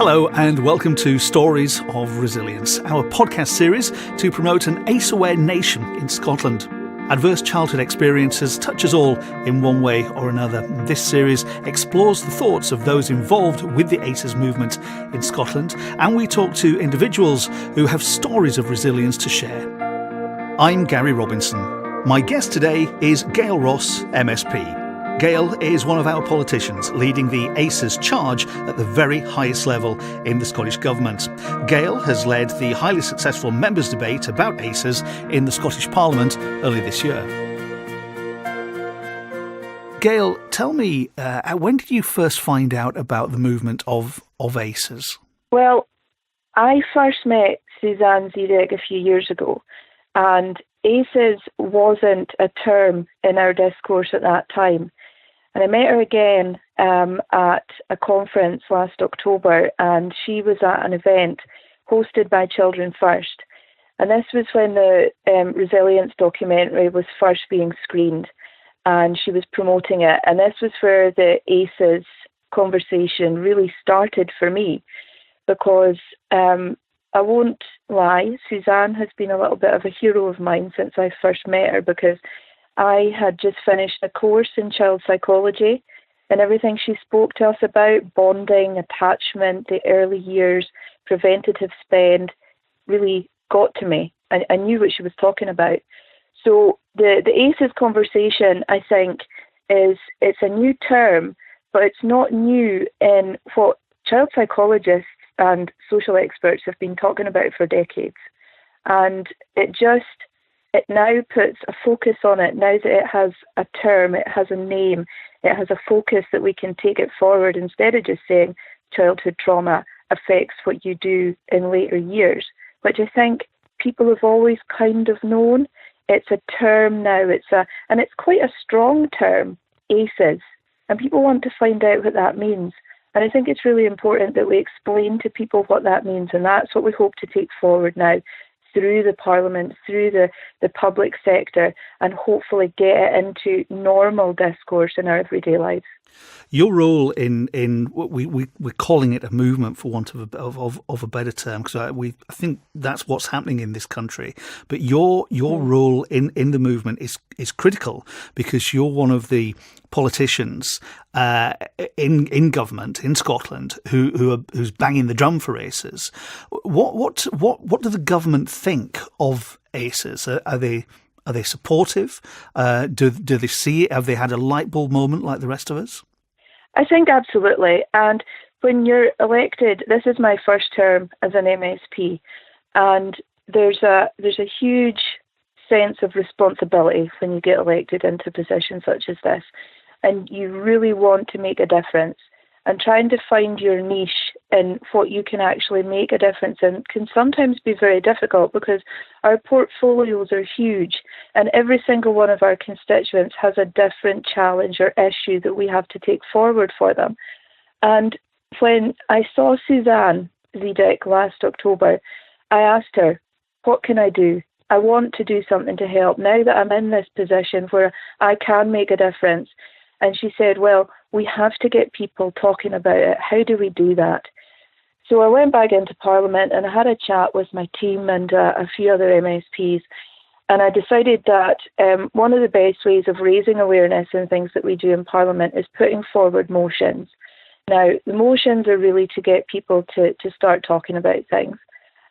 Hello and welcome to Stories of Resilience, our podcast series to promote an ACE-aware nation in Scotland. Adverse childhood experiences touch us all in one way or another. This series explores the thoughts of those involved with the ACES movement in Scotland, and we talk to individuals who have stories of resilience to share. I'm Gary Robinson. My guest today is Gail Ross, MSP. Gail is one of our politicians leading the ACES charge at the very highest level in the Scottish Government. Gail has led the highly successful members' debate about ACES in the Scottish Parliament early this year. Gail, tell me, when did you first find out about the movement of ACES? Well, I first met Suzanne Zedek a few years ago, and ACES wasn't a term in our discourse at that time. And I met her again at a conference last October, and she was at an event hosted by Children First. And this was when the Resilience documentary was first being screened, and she was promoting it. And this was where the ACES conversation really started for me, because I won't lie, Suzanne has been a little bit of a hero of mine since I first met her, because I had just finished a course in child psychology, and everything she spoke to us about, bonding, attachment, the early years, preventative spend, really got to me. I knew what she was talking about. So the ACES conversation, I think, it's a new term, but it's not new in what child psychologists and social experts have been talking about for decades. And it now puts a focus on it. Now that it has a term, it has a name, it has a focus that we can take it forward instead of just saying childhood trauma affects what you do in later years, which I think people have always kind of known. It's a term now, and it's quite a strong term, ACES, and people want to find out what that means. And I think it's really important that we explain to people what that means, and that's what we hope to take forward now through the Parliament, through the public sector, and hopefully get it into normal discourse in our everyday lives. Your role in we're calling it a movement, for want of a better term, because I think that's what's happening in this country. But your role in the movement is critical, because you're one of the politicians in government in Scotland who's banging the drum for ACES. What do the government think of ACES? Are they supportive? Do they see it? Have they had a light bulb moment like the rest of us? I think absolutely. And when you're elected, this is my first term as an MSP, and there's a huge sense of responsibility when you get elected into a position such as this, and you really want to make a difference. And trying to find your niche in what you can actually make a difference in can sometimes be very difficult, because our portfolios are huge and every single one of our constituents has a different challenge or issue that we have to take forward for them. And when I saw Suzanne Zedek last October, I asked her, what can I do? I want to do something to help now that I'm in this position where I can make a difference. And she said, well, we have to get people talking about it. How do we do that? So I went back into Parliament and I had a chat with my team and a few other MSPs. And I decided that one of the best ways of raising awareness in things that we do in Parliament is putting forward motions. Now, the motions are really to get people to start talking about things.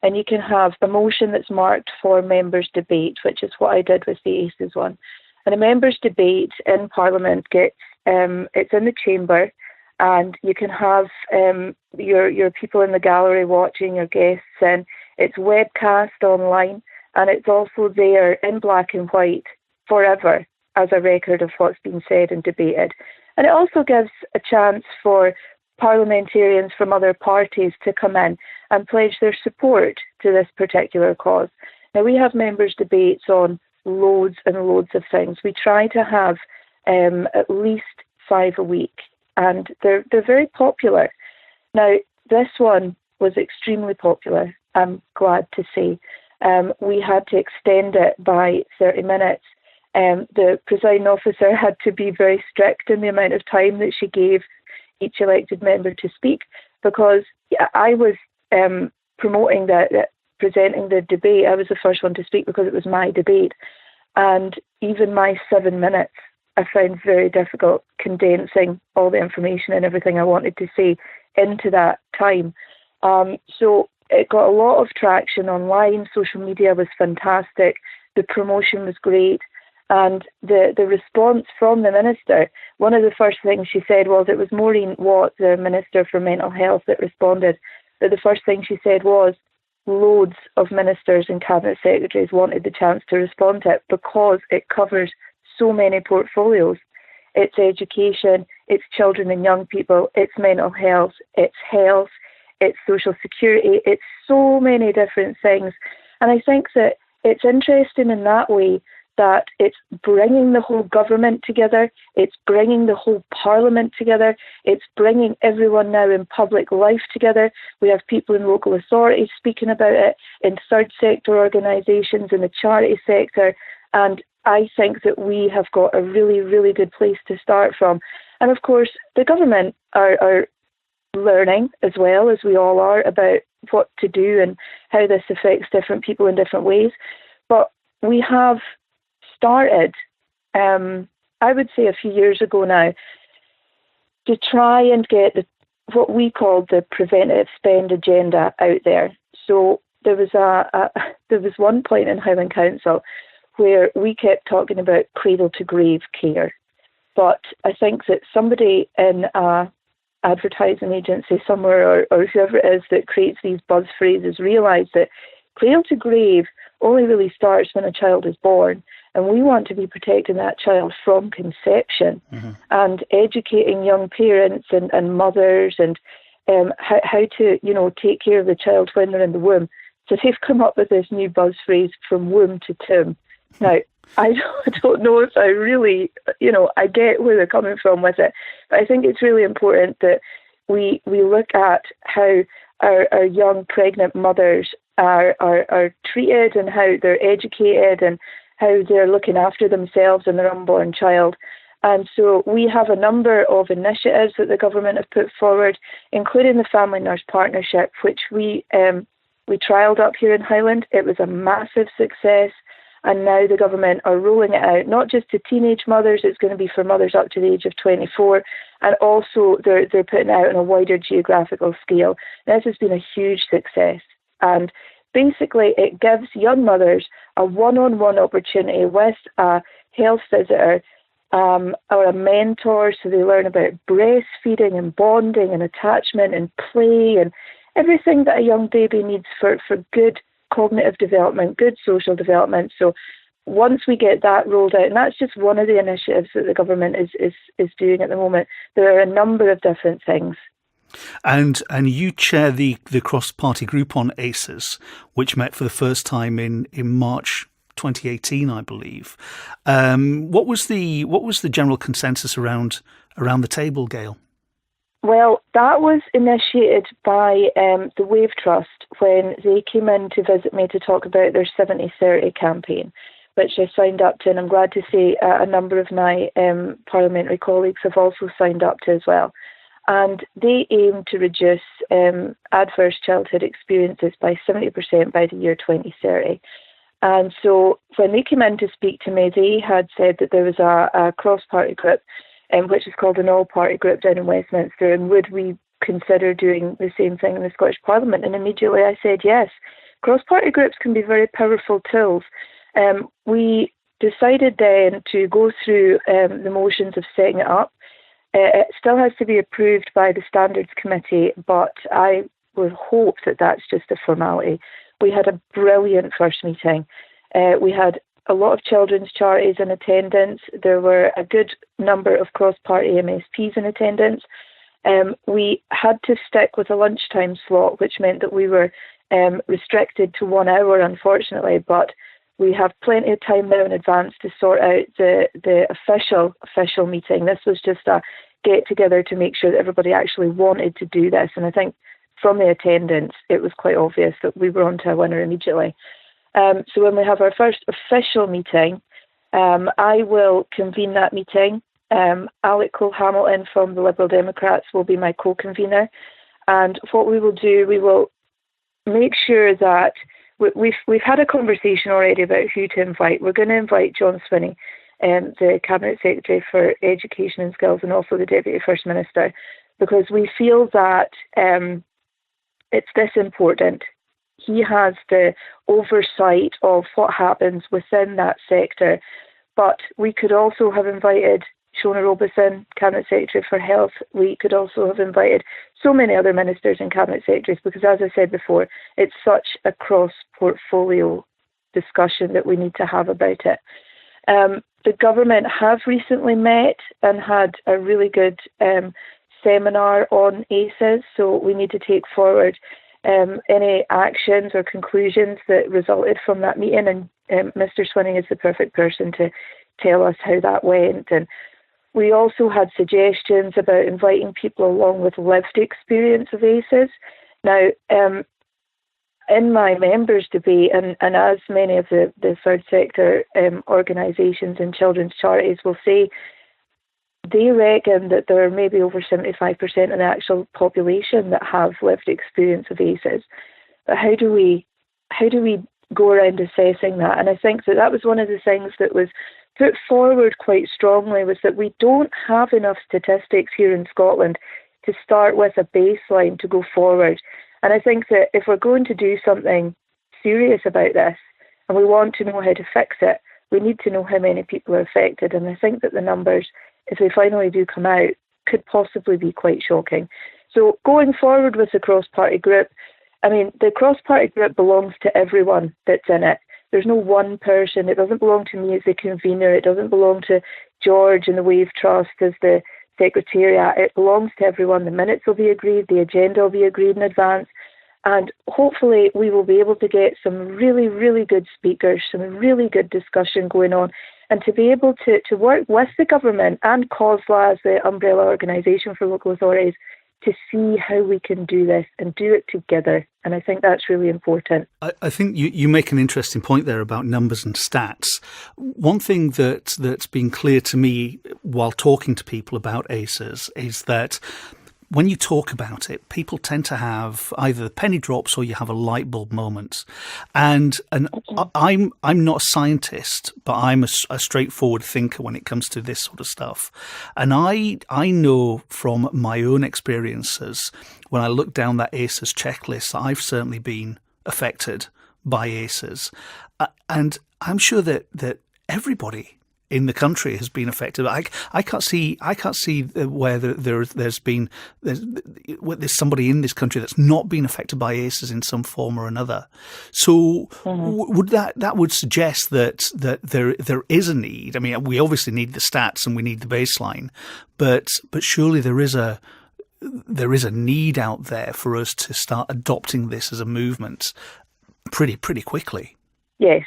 And you can have a motion that's marked for members' debate, which is what I did with the ACES one. And a members' debate in Parliament it's in the chamber, and you can have your people in the gallery watching, your guests, and it's webcast online, and it's also there in black and white forever as a record of what's been said and debated. And it also gives a chance for parliamentarians from other parties to come in and pledge their support to this particular cause. Now, we have members' debates on loads and loads of things. We try to have at least 5 a week, and they're very popular. Now, this one was extremely popular, I'm glad to say. We had to extend it by 30 minutes. The presiding officer had to be very strict in the amount of time that she gave each elected member to speak, because I was promoting presenting the debate. I was the first one to speak because it was my debate. And even my 7 minutes, I found very difficult condensing all the information and everything I wanted to say into that time. So it got a lot of traction online. Social media was fantastic. The promotion was great. And the response from the minister, one of the first things she said was, it was Maureen Watt, the Minister for Mental Health, that responded. But the first thing she said was, loads of ministers and cabinet secretaries wanted the chance to respond to it because it covers so many portfolios. It's education, it's children and young people, it's mental health, it's social security, it's so many different things. And I think that it's interesting in that way that it's bringing the whole government together, it's bringing the whole parliament together, it's bringing everyone now in public life together. We have people in local authorities speaking about it, in third sector organisations, in the charity sector, and I think that we have got a really, really good place to start from. And of course, the government are learning as well, as we all are, about what to do and how this affects different people in different ways. But we have started, I would say a few years ago now, to try and get what we called the preventative spend agenda out there. So there was there was one point in Highland Council where we kept talking about cradle to grave care, but I think that somebody in a advertising agency somewhere, or whoever it is that creates these buzz phrases, realised that cradle to grave only really starts when a child is born, and we want to be protecting that child from conception, and educating young parents and mothers and how to take care of the child when they're in the womb. So they've come up with this new buzz phrase, from womb to tomb. Now, I don't know if I really, I get where they're coming from with it, but I think it's really important that we look at how our young pregnant mothers are treated and how they're educated and how they're looking after themselves and their unborn child. And so we have a number of initiatives that the government have put forward, including the Family Nurse Partnership, which we trialled up here in Highland. It was a massive success. And now the government are rolling it out, not just to teenage mothers, it's going to be for mothers up to the age of 24. And also they're putting it out on a wider geographical scale. This has been a huge success. And basically it gives young mothers a one-on-one opportunity with a health visitor or a mentor, so they learn about breastfeeding and bonding and attachment and play and everything that a young baby needs for good cognitive development, good social development. So once we get that rolled out, and that's just one of the initiatives that the government is doing at the moment, there are a number of different things. And you chair the cross-party group on ACES, which met for the first time in March 2018, I believe. What was the general consensus around the table, Gail? Well, that was initiated by the Wave Trust when they came in to visit me to talk about their 70-30 campaign, which I signed up to, and I'm glad to say a number of my parliamentary colleagues have also signed up to as well. And they aim to reduce adverse childhood experiences by 70% by the year 2030. And so when they came in to speak to me, they had said that there was a cross-party group, which is called an all-party group down in Westminster, and would we consider doing the same thing in the Scottish Parliament? And immediately I said yes. Cross-party groups can be very powerful tools. We decided then to go through the motions of setting it up. It still has to be approved by the Standards Committee, but I would hope that that's just a formality. We had a brilliant first meeting. We had a lot of children's charities in attendance. There were a good number of cross-party MSPs in attendance. We had to stick with a lunchtime slot, which meant that we were restricted to 1 hour, unfortunately, but we have plenty of time now in advance to sort out the official meeting. This was just a get-together to make sure that everybody actually wanted to do this, and I think from the attendance, it was quite obvious that we were on to a winner immediately. So when we have our first official meeting, I will convene that meeting. Alec Cole-Hamilton from the Liberal Democrats will be my co-convener. And what we will do, we will make sure that we've had a conversation already about who to invite. We're going to invite John Swinney, the Cabinet Secretary for Education and Skills, and also the Deputy First Minister, because we feel that it's this important. He has the oversight of what happens within that sector, but we could also have invited Shona Robeson, Cabinet Secretary for Health. We could also have invited so many other ministers and Cabinet Secretaries, because as I said before, it's such a cross-portfolio discussion that we need to have about it. The government have recently met and had a really good seminar on ACES, so we need to take forward any actions or conclusions that resulted from that meeting, and Mr. Swinney is the perfect person to tell us how that went. And we also had suggestions about inviting people along with lived experience of ACES. Now, in my members' debate, and as many of the third sector organisations and children's charities will say, they reckon that there are maybe over 75% of the actual population that have lived experience of ACEs. But how do we go around assessing that? And I think that was one of the things that was put forward quite strongly, was that we don't have enough statistics here in Scotland to start with a baseline to go forward. And I think that if we're going to do something serious about this and we want to know how to fix it, we need to know how many people are affected. And I think that the numbers, if they finally do come out, could possibly be quite shocking. So going forward with the cross-party group, I mean, the cross-party group belongs to everyone that's in it. There's no one person. It doesn't belong to me as the convener. It doesn't belong to George and the Wave Trust as the secretariat. It belongs to everyone. The minutes will be agreed. The agenda will be agreed in advance. And hopefully we will be able to get some really, really good speakers, some really good discussion going on, and to be able to work with the government and COSLA as the umbrella organisation for local authorities to see how we can do this and do it together. And I think that's really important. I think you make an interesting point there about numbers and stats. One thing that's been clear to me while talking to people about ACES is that when you talk about it, people tend to have either the penny drops or you have a light bulb moment. And I'm not a scientist, but I'm a straightforward thinker when it comes to this sort of stuff. And I know from my own experiences, when I look down that ACES checklist, I've certainly been affected by ACES. And I'm sure that everybody in the country has been affected. I can't see where there's somebody in this country that's not been affected by ACEs in some form or another. So would that would suggest that there is a need. I mean, we obviously need the stats and we need the baseline, but surely there is a need out there for us to start adopting this as a movement pretty quickly. Yes.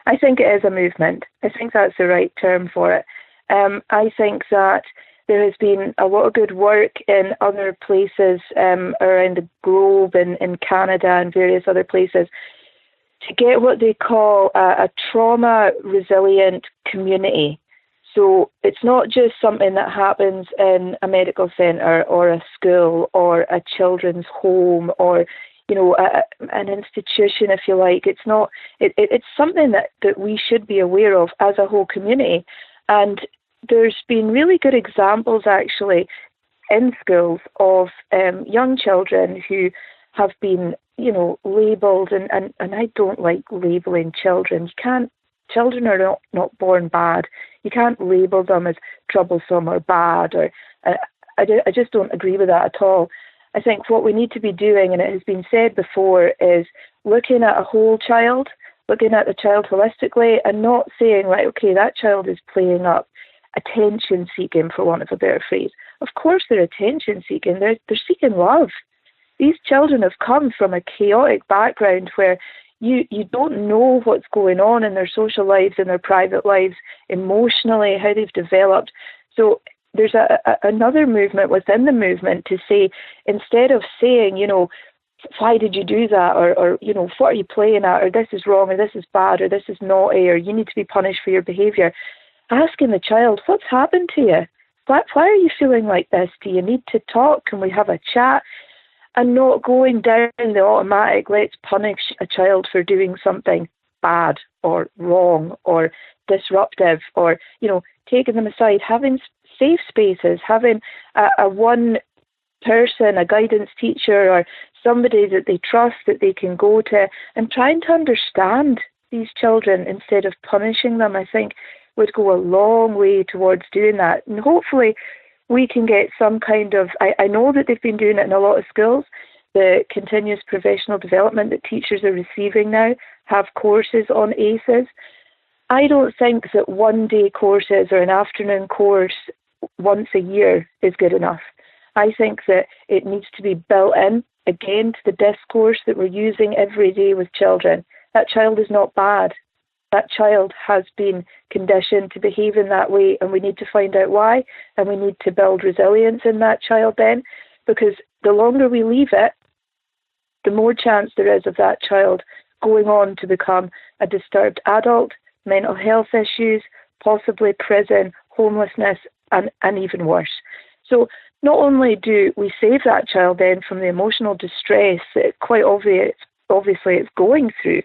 I think it is a movement. I think that's the right term for it. I think that there has been a lot of good work in other places around the globe, in Canada and various other places, to get what they call a trauma-resilient community. So it's not just something that happens in a medical centre or a school or a children's home or an institution, if you like. It's not. It's something that we should be aware of as a whole community. And there's been really good examples, actually, in schools of young children who have been, labelled. And I don't like labelling children. Children are not born bad. You can't label them as troublesome or bad. Or I just don't agree with that at all. I think what we need to be doing, and it has been said before, is looking at a whole child, looking at the child holistically, and not saying, right, okay, that child is playing up attention seeking, for want of a better phrase. Of course they're attention seeking. They're seeking love. These children have come from a chaotic background where you don't know what's going on in their social lives, in their private lives, emotionally, how they've developed. So there's another movement within the movement to say, instead of saying, why did you do that? Or what are you playing at? Or this is wrong, or this is bad, or this is naughty, or you need to be punished for your behaviour. Asking the child, what's happened to you? Why are you feeling like this? Do you need to talk? Can we have a chat? and not going down the automatic, let's punish a child for doing something bad or wrong or disruptive, or, taking them aside, having safe spaces, having a one person, a guidance teacher or somebody that they trust that they can go to, and trying to understand these children instead of punishing them, I think would go a long way towards doing that. And hopefully we can get some kind of, I know that they've been doing it in a lot of schools, the continuous professional development that teachers are receiving now have courses on ACES. I don't think that one-day courses or an afternoon course once a year is good enough. I think that it needs to be built in, again, to the discourse that we're using every day with children. That child is not bad. That child has been conditioned to behave in that way, and we need to find out why, and we need to build resilience in that child then, because the longer we leave it, the more chance there is of that child going on to become a disturbed adult, mental health issues, possibly prison, homelessness, and even worse. So not only do we save that child then from the emotional distress that quite obviously it's going through,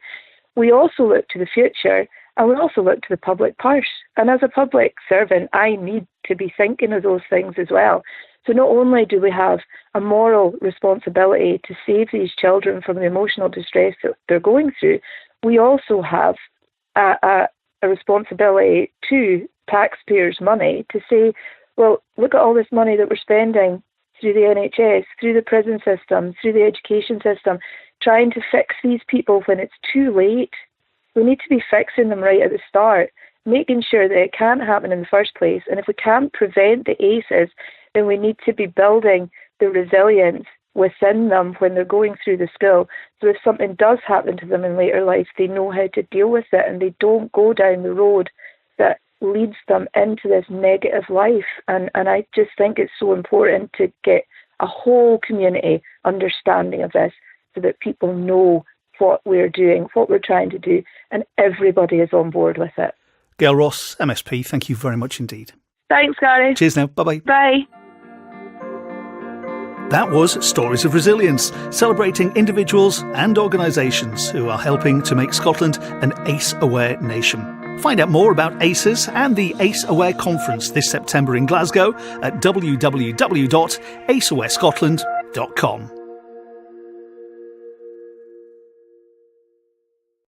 we also look to the future, and we also look to the public purse. And as a public servant, I need to be thinking of those things as well. So not only do we have a moral responsibility to save these children from the emotional distress that they're going through, we also have a responsibility to taxpayers' money to say, well, look at all this money that we're spending through the NHS, through the prison system, through the education system, trying to fix these people when it's too late. We need to be fixing them right at the start, making sure that it can't happen in the first place. And if we can't prevent the ACEs, then we need to be building the resilience within them when they're going through the school. So if something does happen to them in later life, they know how to deal with it and they don't go down the road that leads them into this negative life. And I just think it's so important to get a whole community understanding of this so that people know what we're doing, what we're trying to do, and everybody is on board with it. Gail Ross, MSP, thank you very much indeed. Thanks, Gary. Cheers now. Bye-bye. Bye. That was Stories of Resilience, celebrating individuals and organisations who are helping to make Scotland an ACE-aware nation. Find out more about ACES and the ACE Aware Conference this September in Glasgow at www.aceawarescotland.com.